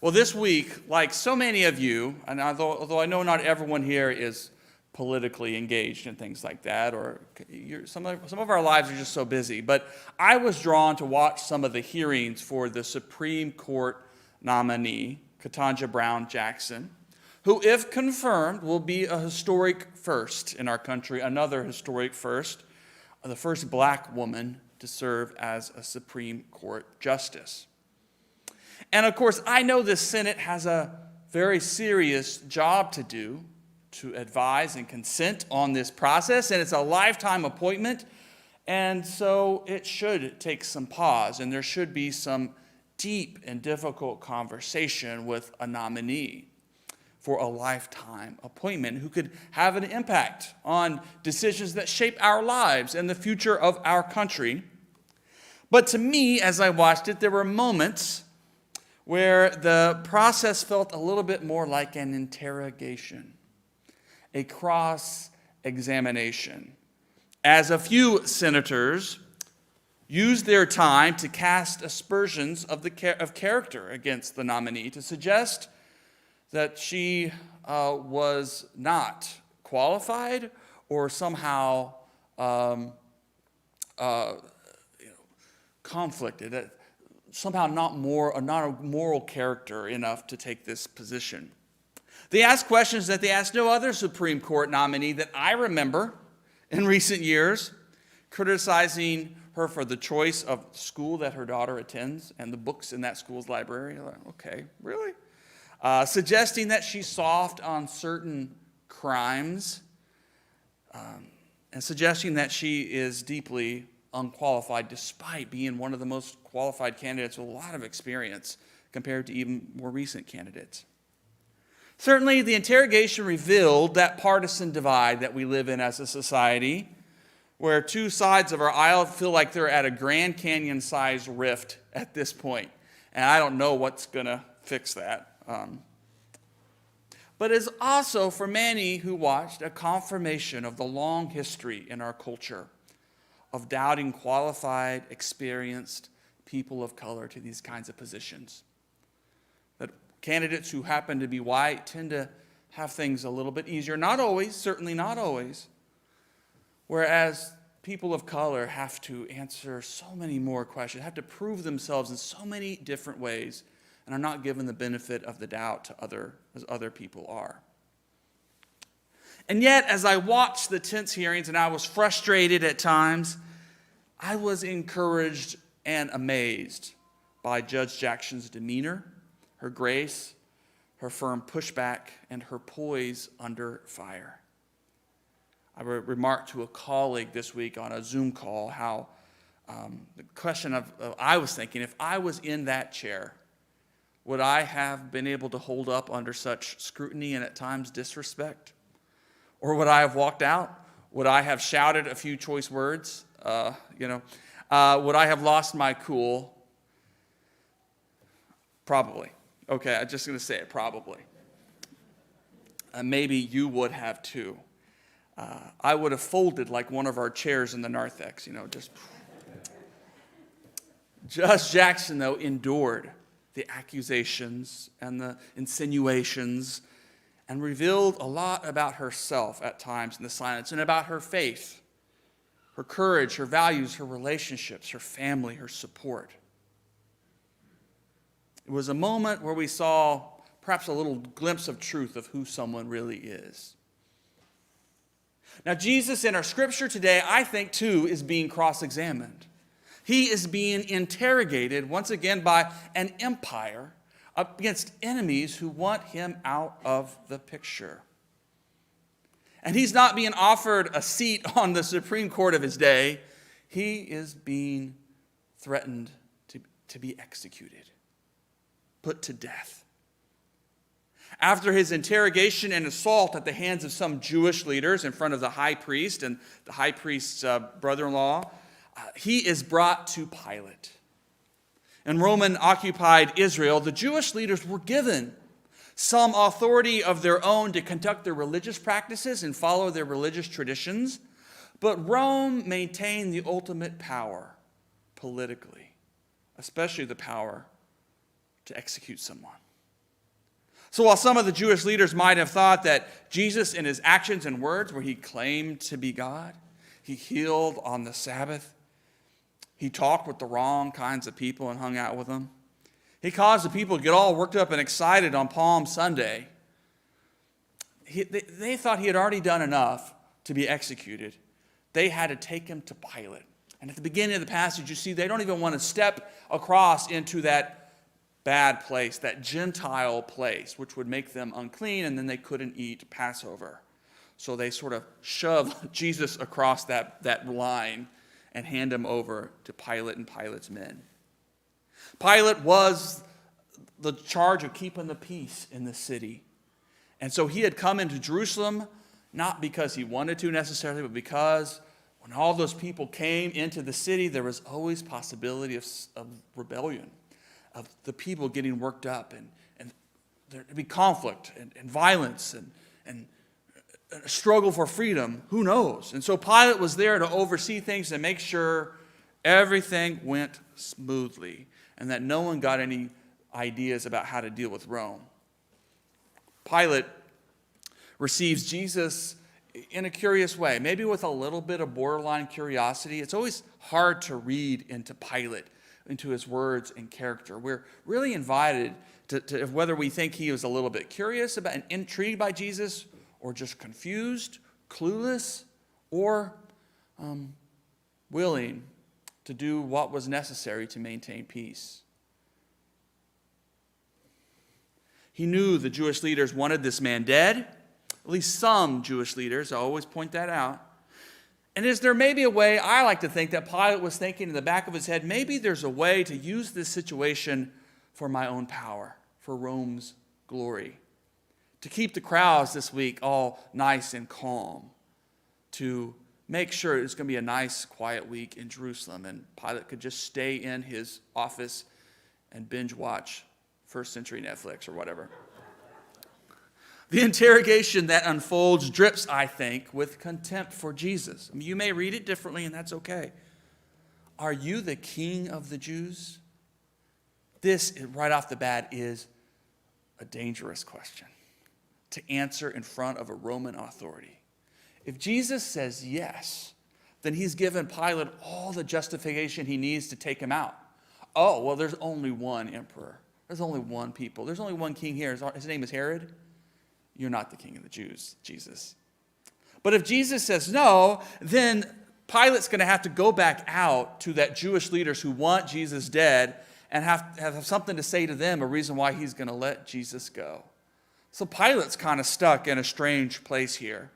Well, this week, like so many of you, and although I know not everyone here is politically engaged in things like that, or some of our lives are just so busy, but I was drawn to watch some of the hearings for the Supreme Court nominee, Ketanji Brown Jackson, who, if confirmed, will be a historic first in our country, another historic first, the first black woman to serve as a Supreme Court justice. And of course, I know the Senate has a very serious job to do to advise and consent on this process, and it's a lifetime appointment, and so it should take some pause, and there should be some deep and difficult conversation with a nominee for a lifetime appointment who could have an impact on decisions that shape our lives and the future of our country. But to me, as I watched it, there were moments where the process felt a little bit more like an interrogation, a cross-examination, as a few senators used their time to cast aspersions of character against the nominee, to suggest that she was not qualified or somehow conflicted, somehow not a moral character enough to take this position. They asked questions that they asked no other Supreme Court nominee that I remember in recent years, criticizing her for the choice of school that her daughter attends and the books in that school's library. Like, okay, really? Suggesting that she's soft on certain crimes, and suggesting that she is deeply unqualified despite being one of the most qualified candidates with a lot of experience compared to even more recent candidates. Certainly, the interrogation revealed that partisan divide that we live in as a society, where two sides of our aisle feel like they're at a Grand Canyon-sized rift at this point. And I don't know what's going to fix that. But it's also, for many who watched, a confirmation of the long history in our culture of doubting qualified, experienced people of color to these kinds of positions. That candidates who happen to be white tend to have things a little bit easier. Not always, certainly not always. Whereas people of color have to answer so many more questions, have to prove themselves in so many different ways, and are not given the benefit of the doubt as other people are. And yet, as I watched the tense hearings and I was frustrated at times, I was encouraged and amazed by Judge Jackson's demeanor, her grace, her firm pushback, and her poise under fire. I remarked to a colleague this week on a Zoom call how the question I was thinking, if I was in that chair, would I have been able to hold up under such scrutiny and at times disrespect? Or would I have walked out? Would I have shouted a few choice words? Would I have lost my cool? Probably. Okay, I'm just going to say it, probably. Maybe you would have too. I would have folded like one of our chairs in the narthex, just. Judge Jackson, though, endured the accusations and the insinuations and revealed a lot about herself at times in the silence, and about her faith, her courage, her values, her relationships, her family, her support. It was a moment where we saw perhaps a little glimpse of truth of who someone really is. Now, Jesus in our scripture today, I think, too, is being cross-examined. He is being interrogated once again by an empire against enemies who want him out of the picture. And he's not being offered a seat on the Supreme Court of his day. He is being threatened to be executed, put to death. After his interrogation and assault at the hands of some Jewish leaders in front of the high priest and the high priest's brother-in-law, he is brought to Pilate. In Roman-occupied Israel, the Jewish leaders were given some authority of their own to conduct their religious practices and follow their religious traditions, but Rome maintained the ultimate power politically, especially the power to execute someone. So while some of the Jewish leaders might have thought that Jesus in his actions and words, where he claimed to be God, he healed on the Sabbath, he talked with the wrong kinds of people and hung out with them, he caused the people to get all worked up and excited on Palm Sunday, they thought he had already done enough to be executed. They had to take him to Pilate. And at the beginning of the passage, you see they don't even want to step across into that bad place, that Gentile place, which would make them unclean, and then they couldn't eat Passover. So they sort of shove Jesus across that line and hand him over to Pilate and Pilate's men. Pilate was the charge of keeping the peace in the city. And so he had come into Jerusalem, not because he wanted to necessarily, but because when all those people came into the city, there was always possibility of rebellion, of the people getting worked up, and there'd be conflict and violence and a struggle for freedom. Who knows? And so Pilate was there to oversee things and make sure everything went smoothly and that no one got any ideas about how to deal with Rome. Pilate receives Jesus in a curious way, maybe with a little bit of borderline curiosity. It's always hard to read into Pilate, into his words and character. We're really invited to whether we think he was a little bit curious about and intrigued by Jesus, or just confused, clueless, or willing to do what was necessary to maintain peace. He knew the Jewish leaders wanted this man dead, at least some Jewish leaders. I always point that out. And is there maybe a way, I like to think, that Pilate was thinking in the back of his head, maybe there's a way to use this situation for my own power, for Rome's glory, to keep the crowds this week all nice and calm, to make sure it's going to be a nice, quiet week in Jerusalem, and Pilate could just stay in his office and binge watch first century Netflix or whatever. The interrogation that unfolds drips, I think, with contempt for Jesus. I mean, you may read it differently, and that's okay. Are you the king of the Jews? This, right off the bat, is a dangerous question to answer in front of a Roman authority. If Jesus says yes, then he's given Pilate all the justification he needs to take him out. Oh, well, there's only one emperor. There's only one people. There's only one king here. His name is Herod. You're not the king of the Jews, Jesus. But if Jesus says no, then Pilate's going to have to go back out to that Jewish leaders who want Jesus dead and have something to say to them, a reason why he's going to let Jesus go. So Pilate's kind of stuck in a strange place here.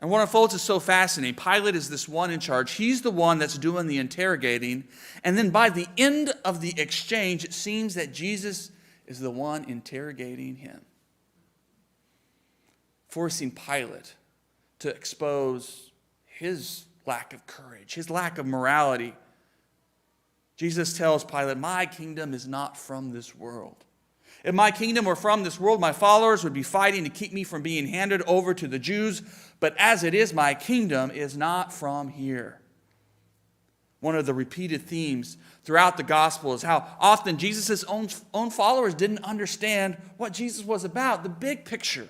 And what unfolds is so fascinating. Pilate is this one in charge. He's the one that's doing the interrogating. And then by the end of the exchange, it seems that Jesus is the one interrogating him, forcing Pilate to expose his lack of courage, his lack of morality. Jesus tells Pilate, my kingdom is not from this world. If my kingdom were from this world, my followers would be fighting to keep me from being handed over to the Jews. But as it is, my kingdom is not from here. One of the repeated themes throughout the gospel is how often Jesus' own followers didn't understand what Jesus was about, the big picture.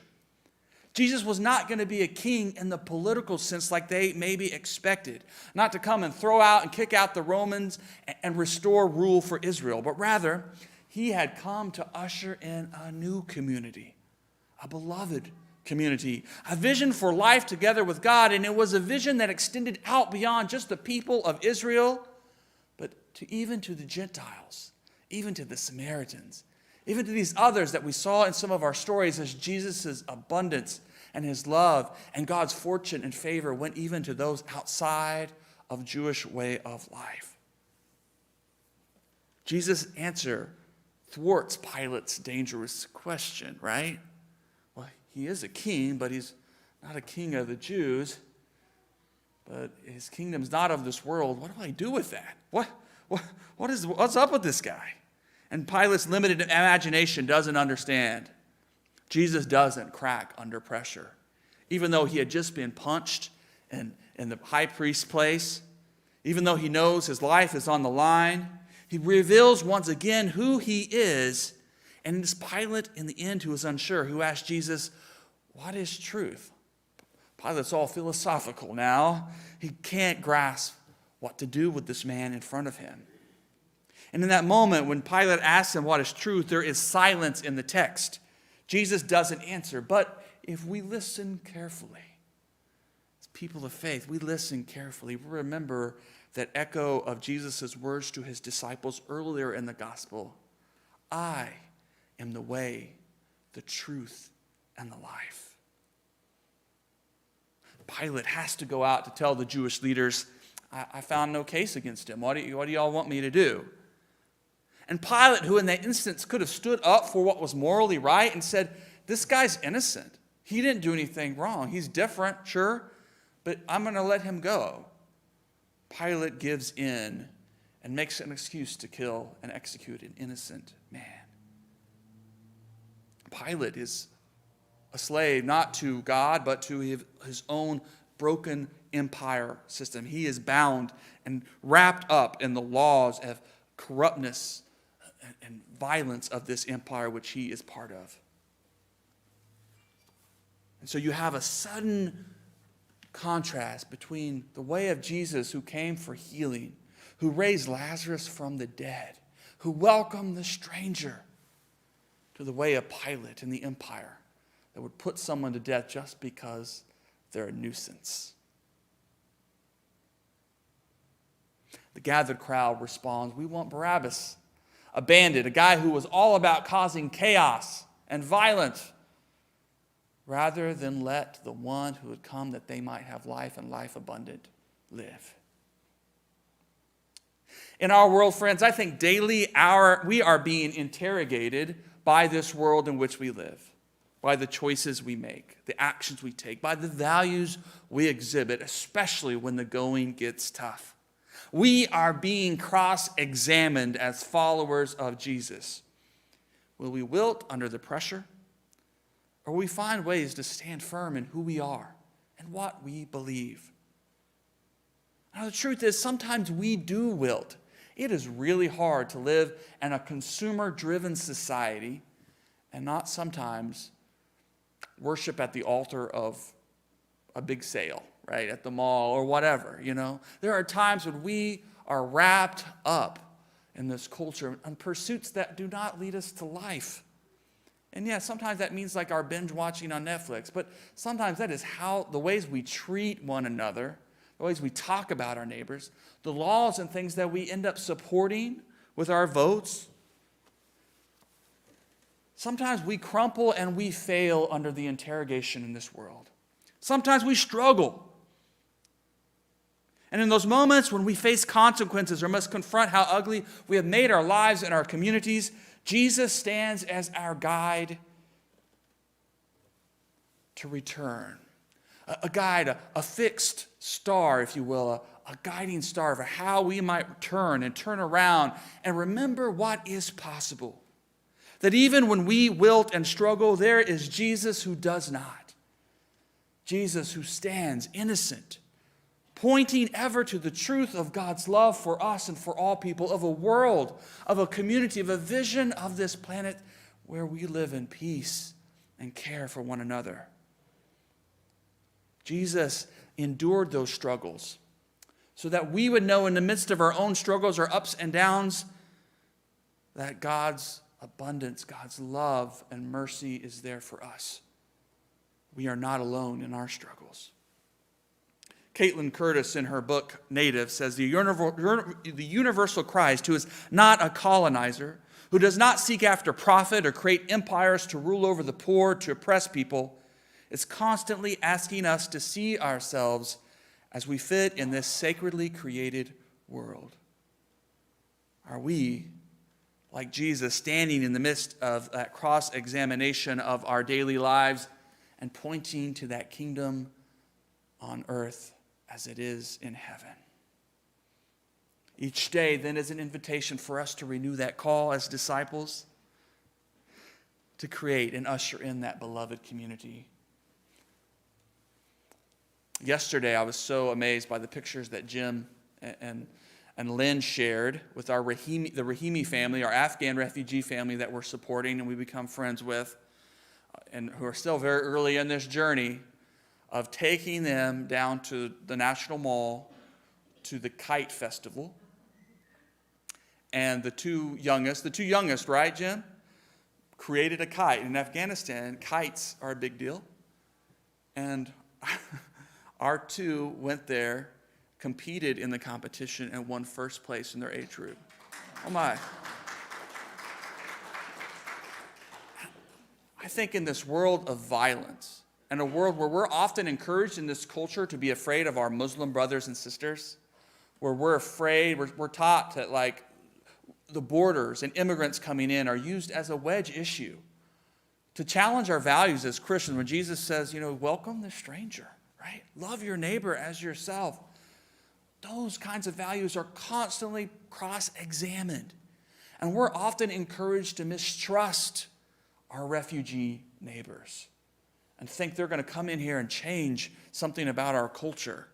Jesus was not going to be a king in the political sense like they maybe expected, not to come and throw out and kick out the Romans and restore rule for Israel, but rather he had come to usher in a new community, a beloved community, a vision for life together with God. And it was a vision that extended out beyond just the people of Israel, but even to the Gentiles, even to the Samaritans, even to these others that we saw in some of our stories as Jesus' abundance and his love and God's fortune and favor went even to those outside of Jewish way of life. Jesus' answer thwarts Pilate's dangerous question, right? Well, he is a king, but he's not a king of the Jews. But his kingdom's not of this world. What do I do with that? What's up with this guy? And Pilate's limited imagination doesn't understand. Jesus doesn't crack under pressure. Even though he had just been punched in the high priest's place, even though he knows his life is on the line, he reveals once again who he is And it's Pilate in the end who was unsure, who asked Jesus, what is truth? Pilate's all philosophical now. He can't grasp what to do with this man in front of him. And in that moment, when Pilate asks him what is truth, there is silence in the text. Jesus doesn't answer, but if we listen carefully, as people of faith, we listen carefully. We remember that echo of Jesus' words to his disciples earlier in the gospel. I am the way, the truth, and the life. Pilate has to go out to tell the Jewish leaders, I found no case against him. What do y'all want me to do? And Pilate, who in that instance could have stood up for what was morally right and said, this guy's innocent. He didn't do anything wrong. He's different, sure, but I'm going to let him go. Pilate gives in and makes an excuse to kill and execute an innocent man. Pilate is a slave not to God, but to his own broken empire system. He is bound and wrapped up in the laws of corruptness and violence of this empire which he is part of. And so you have a sudden contrast between the way of Jesus, who came for healing, who raised Lazarus from the dead, who welcomed the stranger, to the way of Pilate and the empire that would put someone to death just because they're a nuisance. The gathered crowd responds, we want Barabbas, a bandit, a guy who was all about causing chaos and violence, rather than let the one who had come that they might have life and life abundant live. In our world, friends, I think daily we are being interrogated by this world in which we live, by the choices we make, the actions we take, by the values we exhibit, especially when the going gets tough. We are being cross-examined as followers of Jesus. Will we wilt under the pressure? Or will we find ways to stand firm in who we are and what we believe? Now, the truth is, sometimes we do wilt. It is really hard to live in a consumer-driven society and not sometimes worship at the altar of a big sale, right, at the mall or whatever, you know. There are times when we are wrapped up in this culture and pursuits that do not lead us to life. And yeah, sometimes that means like our binge watching on Netflix, but sometimes that is how the ways we treat one another, the ways we talk about our neighbors, the laws and things that we end up supporting with our votes. Sometimes we crumple and we fail under the interrogation in this world. Sometimes we struggle. And in those moments when we face consequences or must confront how ugly we have made our lives and our communities, Jesus stands as our guide to return. A guide, a fixed star, if you will, a guiding star for how we might turn and turn around and remember what is possible. That even when we wilt and struggle, there is Jesus who does not. Jesus who stands innocent, pointing ever to the truth of God's love for us and for all people, of a world, of a community, of a vision of this planet where we live in peace and care for one another. Jesus endured those struggles so that we would know in the midst of our own struggles, our ups and downs, that God's abundance, God's love and mercy is there for us. We are not alone in our struggles. Caitlin Curtis, in her book Native, says the universal Christ, who is not a colonizer, who does not seek after profit or create empires to rule over the poor, to oppress people, is constantly asking us to see ourselves as we fit in this sacredly created world. Are we, like Jesus, standing in the midst of that cross-examination of our daily lives and pointing to that kingdom on earth as it is in heaven? Each day then is an invitation for us to renew that call as disciples, to create and usher in that beloved community. Yesterday, I was so amazed by the pictures that Jim and And Lynn shared with the Rahimi family, our Afghan refugee family that we're supporting and we become friends with, and who are still very early in this journey, of taking them down to the National Mall to the Kite Festival. And the two youngest, right, Jim? Created a kite. In Afghanistan, kites are a big deal. And our two went there, competed in the competition, and won first place in their age group. Oh my. I think in this world of violence, and a world where we're often encouraged in this culture to be afraid of our Muslim brothers and sisters, where we're afraid, we're taught that like the borders and immigrants coming in are used as a wedge issue to challenge our values as Christians. When Jesus says, welcome the stranger, right? Love your neighbor as yourself. Those kinds of values are constantly cross-examined. And we're often encouraged to mistrust our refugee neighbors and think they're going to come in here and change something about our culture.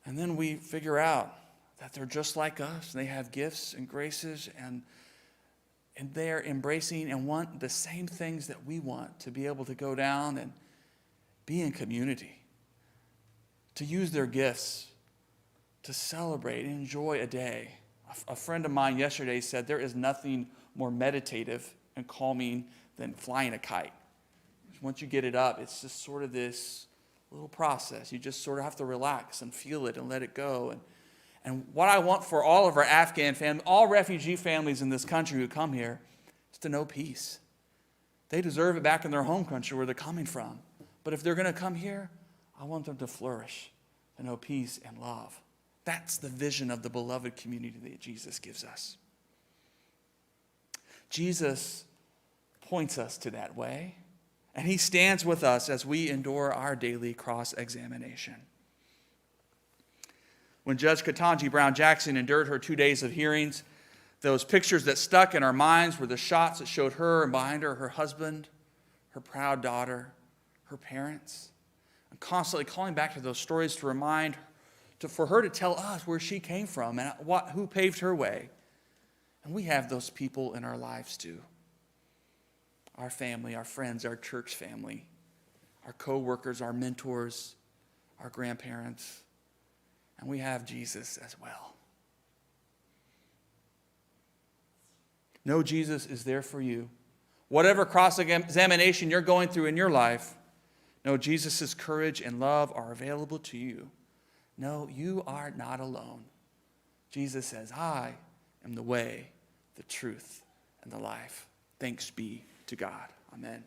And then we figure out that they're just like us. They have gifts and graces, and they're embracing and want the same things that we want, to be able to go down and be in community, to use their gifts, to celebrate and enjoy a day. A friend of mine yesterday said there is nothing more meditative and calming than flying a kite. Once you get it up, it's just sort of this little process. You just sort of have to relax and feel it and let it go. And what I want for all of our Afghan families, all refugee families in this country who come here, is to know peace. They deserve it back in their home country where they're coming from. But if they're going to come here, I want them to flourish, to know peace and love. That's the vision of the beloved community that Jesus gives us. Jesus points us to that way, and he stands with us as we endure our daily cross-examination. When Judge Ketanji Brown Jackson endured her 2 days of hearings, those pictures that stuck in our minds were the shots that showed her, and behind her, her husband, her proud daughter, her parents. And constantly calling back to those stories to remind, for her to tell us where she came from and who paved her way. And we have those people in our lives too. Our family, our friends, our church family, our co-workers, our mentors, our grandparents. And we have Jesus as well. Know Jesus is there for you. Whatever cross-examination you're going through in your life, know Jesus' courage and love are available to you. No, you are not alone. Jesus says, I am the way, the truth, and the life. Thanks be to God. Amen.